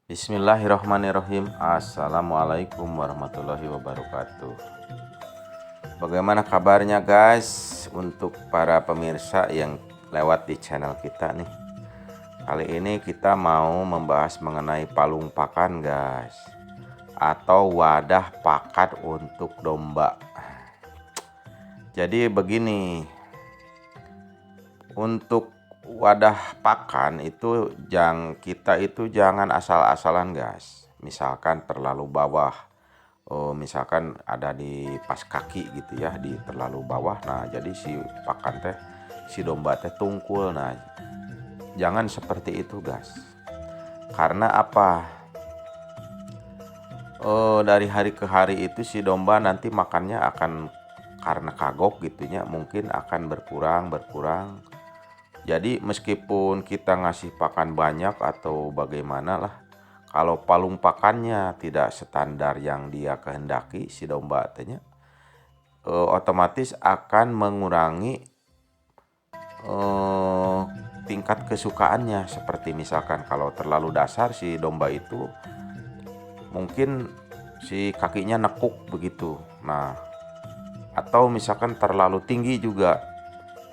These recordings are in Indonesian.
Bismillahirrahmanirrahim. Assalamualaikum warahmatullahi wabarakatuh. Bagaimana kabarnya guys untuk para pemirsa yang lewat di channel kita nih. Kali ini kita mau membahas mengenai palung pakan guys, atau wadah pakan untuk domba. Jadi begini, untuk wadah pakan itu kita jangan asal-asalan guys. Misalkan terlalu bawah, misalkan ada di pas kaki gitu ya, di terlalu bawah. Nah jadi si domba teh tungkul. Nah jangan seperti itu guys. Karena apa? Dari hari ke hari itu si domba nanti makannya akan, karena kagok gitunya, mungkin akan berkurang. Jadi meskipun kita ngasih pakan banyak atau bagaimana lah, kalau palung pakannya tidak standar yang dia kehendaki si domba tanya, otomatis akan mengurangi tingkat kesukaannya. Seperti misalkan kalau terlalu dasar si domba itu mungkin si kakinya nekuk begitu. Nah, atau misalkan terlalu tinggi juga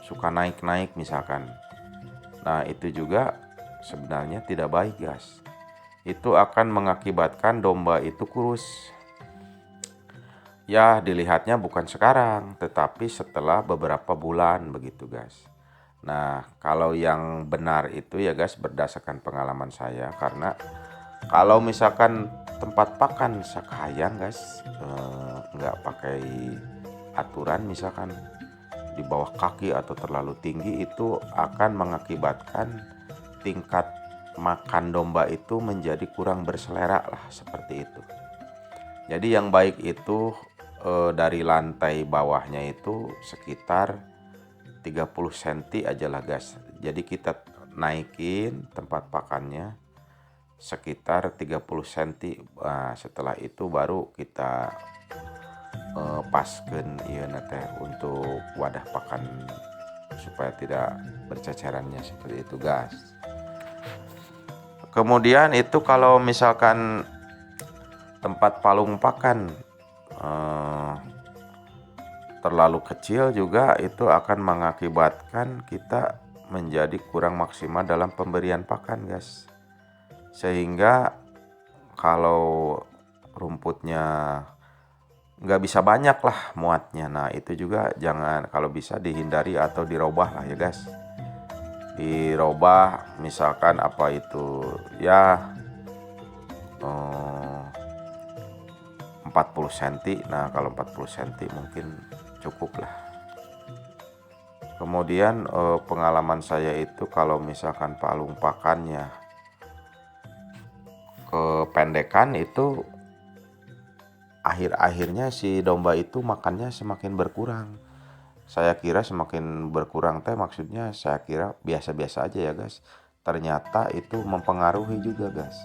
suka naik-naik misalkan. Nah, itu juga sebenarnya tidak baik, guys. Itu akan mengakibatkan domba itu kurus. Ya, dilihatnya bukan sekarang, tetapi setelah beberapa bulan begitu, guys. Nah, kalau yang benar itu ya, guys, berdasarkan pengalaman saya, karena kalau misalkan tempat pakan sakayang guys, nggak pakai aturan, misalkan di bawah kaki atau terlalu tinggi, itu akan mengakibatkan tingkat makan domba itu menjadi kurang berselera lah, seperti itu. Jadi yang baik itu dari lantai bawahnya itu sekitar 30 cm aja lah guys. Jadi kita naikin tempat pakannya sekitar 30 cm. Nah, setelah itu baru kita paskeun ieu teh untuk wadah pakan supaya tidak bercecerannya, seperti itu guys. Kemudian itu kalau misalkan tempat palung pakan terlalu kecil juga, itu akan mengakibatkan kita menjadi kurang maksimal dalam pemberian pakan guys. Sehingga kalau rumputnya nggak bisa banyak lah muatnya, nah itu juga jangan, kalau bisa dihindari atau dirobah lah ya guys. Dirobah misalkan apa itu ya 40 cm. Nah kalau 40 cm mungkin cukup lah. Kemudian pengalaman saya itu kalau misalkan palung pakannya kependekan, itu akhir-akhirnya si domba itu makannya semakin berkurang. Saya kira semakin berkurang teh maksudnya saya kira biasa-biasa aja ya guys. Ternyata itu mempengaruhi juga guys.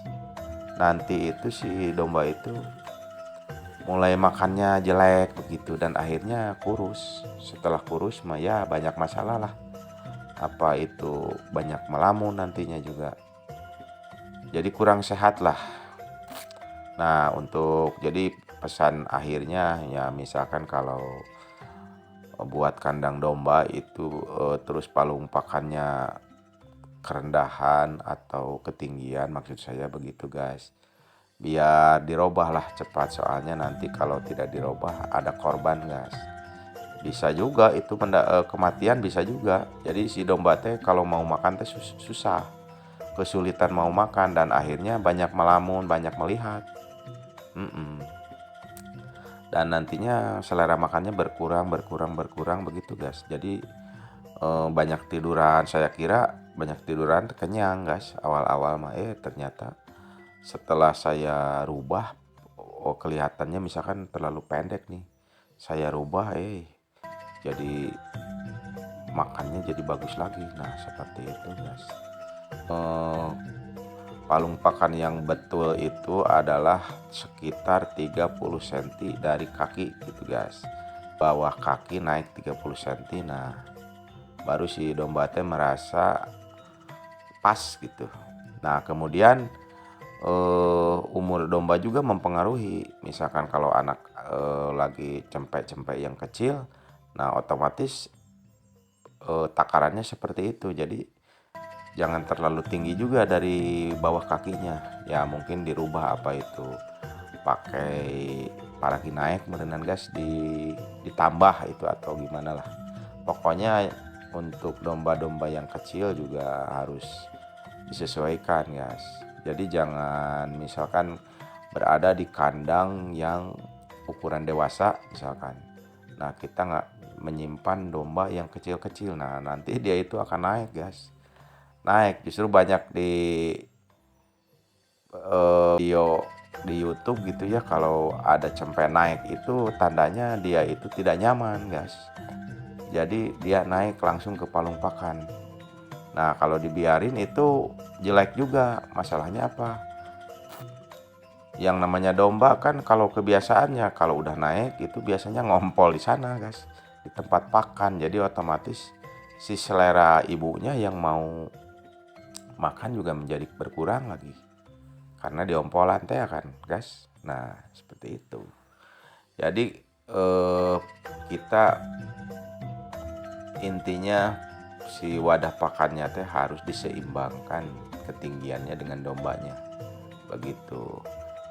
Nanti itu si domba itu mulai makannya jelek begitu, dan akhirnya kurus. Setelah kurus mah ya banyak masalah lah. Apa itu banyak melamun nantinya juga. Jadi kurang sehat lah. Nah, untuk jadi pesan akhirnya ya, misalkan kalau buat kandang domba itu terus palung pakannya kerendahan atau ketinggian, maksud saya begitu guys, biar dirobah lah cepat, soalnya nanti kalau tidak dirobah ada korban guys. Bisa juga itu kematian, bisa juga. Jadi si domba teh kalau mau makan teh susah, kesulitan mau makan, dan akhirnya banyak melamun, banyak melihat. Dan nantinya selera makannya berkurang begitu guys. Jadi banyak tiduran, saya kira banyak tiduran kenyang guys awal-awal mah, ternyata setelah saya rubah, kelihatannya misalkan terlalu pendek nih, saya rubah jadi makannya jadi bagus lagi. Nah seperti itu guys. Palung pakan yang betul itu adalah sekitar 30 cm dari kaki gitu guys. Bawah kaki naik 30 cm. Nah, baru si domba teh merasa pas gitu. Nah, kemudian umur domba juga mempengaruhi. Misalkan kalau anak lagi cempek-cempek yang kecil, nah otomatis takarannya seperti itu. Jadi jangan terlalu tinggi juga dari bawah kakinya. Ya mungkin dirubah apa itu, pakai paragi naik merenan gas ditambah itu atau gimana lah. Pokoknya untuk domba-domba yang kecil juga harus disesuaikan guys. Jadi jangan misalkan berada di kandang yang ukuran dewasa misalkan. Nah kita nggak menyimpan domba yang kecil-kecil. Nah nanti dia itu akan naik guys. Naik justru banyak di video di YouTube gitu ya, kalau ada cempe naik itu tandanya dia itu tidak nyaman guys. Jadi dia naik langsung ke palung pakan. Nah kalau dibiarin itu jelek juga. Masalahnya apa? Yang namanya domba kan kalau kebiasaannya kalau udah naik itu biasanya ngompol di sana guys, di tempat pakan. Jadi otomatis si selera ibunya yang mau makan juga menjadi berkurang lagi karena diompolan teh kan guys. Nah seperti itu. Jadi kita intinya si wadah pakannya teh harus diseimbangkan ketinggiannya dengan dombanya begitu.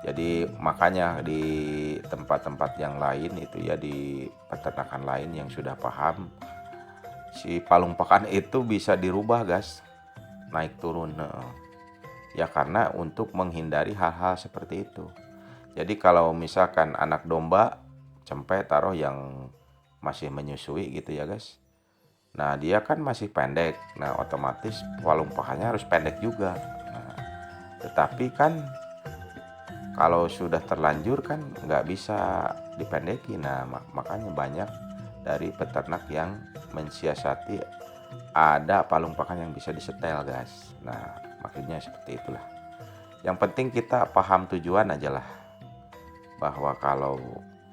Jadi makanya di tempat-tempat yang lain itu ya, di peternakan lain yang sudah paham, si palung pakan itu bisa dirubah guys, naik turun. Ya karena untuk menghindari hal-hal seperti itu. Jadi kalau misalkan anak domba cempe taruh yang masih menyusui gitu ya guys, nah dia kan masih pendek, nah otomatis palung pakannya harus pendek juga. Nah, tetapi kan kalau sudah terlanjur kan nggak bisa dipendekin. Nah makanya banyak dari peternak yang mensiasati ada palung pakan yang bisa disetel guys. Nah maksudnya seperti itulah. Yang penting kita paham tujuan aja lah, bahwa kalau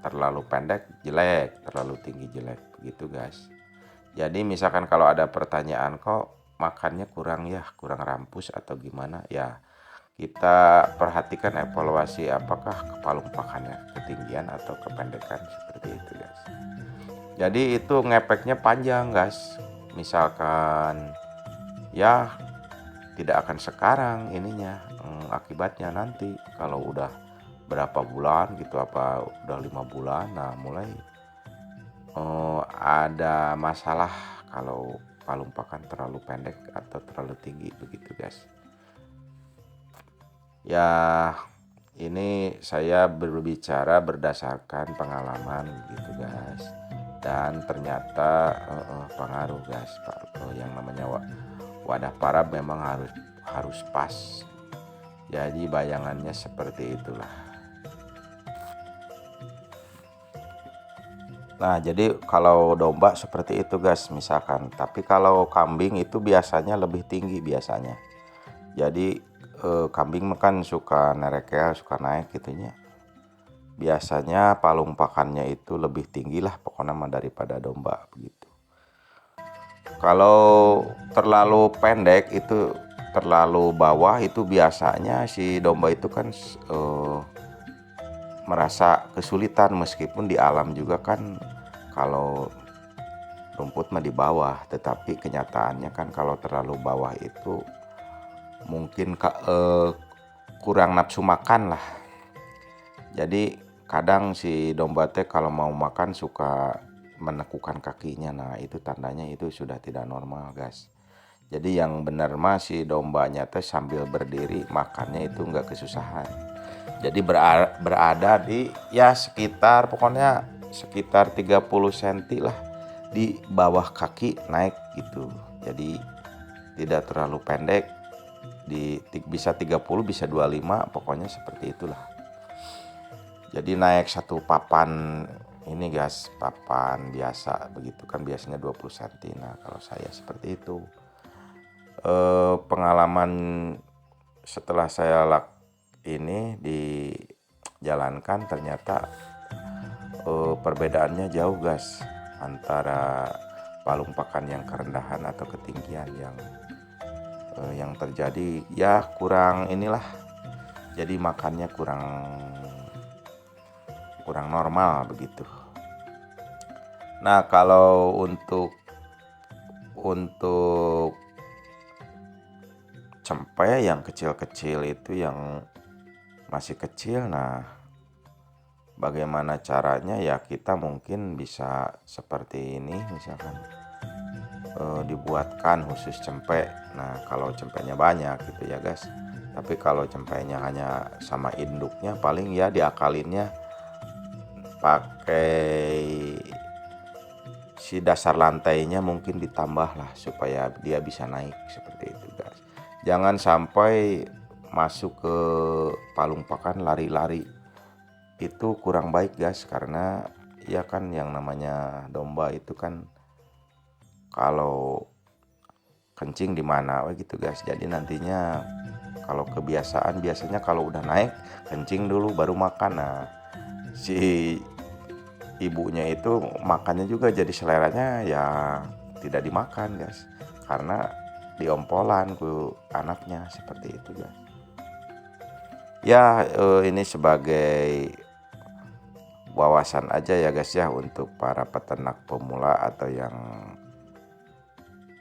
terlalu pendek jelek, terlalu tinggi jelek begitu guys. Jadi misalkan kalau ada pertanyaan kok makannya kurang ya, kurang rampus atau gimana ya, kita perhatikan evaluasi apakah palung pakannya ketinggian atau kependekan seperti itu guys. Jadi itu ngepeknya panjang guys. Misalkan ya tidak akan sekarang ininya, akibatnya nanti kalau udah berapa bulan gitu, apa udah 5 bulan, nah mulai ada masalah kalau palung pakan terlalu pendek atau terlalu tinggi begitu guys. Ya ini saya berbicara berdasarkan pengalaman gitu guys, dan ternyata pengaruh guys. Yang namanya wadah parab memang harus pas. Jadi bayangannya seperti itulah. Nah jadi kalau domba seperti itu guys misalkan, tapi kalau kambing itu biasanya lebih tinggi biasanya. Jadi kambing kan suka nerekel, suka naik gitunya. Biasanya palung pakannya itu lebih tinggi lah pokoknya daripada domba begitu. Kalau terlalu pendek itu, terlalu bawah itu biasanya si domba itu kan merasa kesulitan, meskipun di alam juga kan kalau rumput mah di bawah, tetapi kenyataannya kan kalau terlalu bawah itu mungkin kurang nafsu makan lah. Jadi kadang si domba teh kalau mau makan suka menekukan kakinya. Nah itu tandanya itu sudah tidak normal guys. Jadi yang benar mah si dombanya teh sambil berdiri makannya itu nggak kesusahan. Jadi berada di ya sekitar, pokoknya sekitar 30 cm lah di bawah kaki naik gitu. Jadi tidak terlalu pendek, bisa 30 bisa 25, pokoknya seperti itulah. Jadi naik satu papan ini guys, papan biasa begitu kan biasanya 20 cm. Nah kalau saya seperti itu. Pengalaman setelah saya ini dijalankan ternyata perbedaannya jauh guys antara palung pakan yang kerendahan atau ketinggian yang terjadi ya kurang inilah, jadi makannya kurang normal begitu. Nah, kalau untuk cempe yang kecil-kecil itu, yang masih kecil, nah bagaimana caranya ya, kita mungkin bisa seperti ini misalkan, dibuatkan khusus cempe. Nah, kalau cempenya banyak gitu ya guys. Tapi kalau cempenya hanya sama induknya, paling ya diakalinnya pakai si dasar lantainya, mungkin ditambah lah supaya dia bisa naik seperti itu guys. Jangan sampai masuk ke palung pakan lari-lari, itu kurang baik guys, karena ya kan yang namanya domba itu kan kalau kencing di mana gitu guys. Jadi nantinya kalau kebiasaan, biasanya kalau udah naik kencing dulu baru makan. Nah, si ibunya itu makannya juga jadi seleranya ya tidak dimakan guys, karena diompolan ke anaknya seperti itu guys. Ya, ini sebagai wawasan aja ya guys ya, untuk para peternak pemula atau yang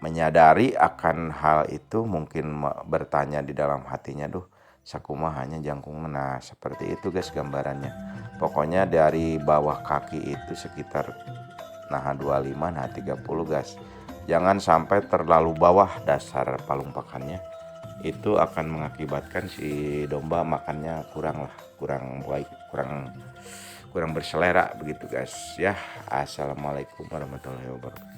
menyadari akan hal itu, mungkin bertanya di dalam hatinya, duh sakumaha hanya jangkung. Nah, seperti itu guys gambarannya. Pokoknya dari bawah kaki itu sekitar nah 25, nah 30 guys. Jangan sampai terlalu bawah dasar palung pakannya. Itu akan mengakibatkan si domba makannya kurang baik, kurang berselera begitu guys ya. Assalamualaikum warahmatullahi wabarakatuh.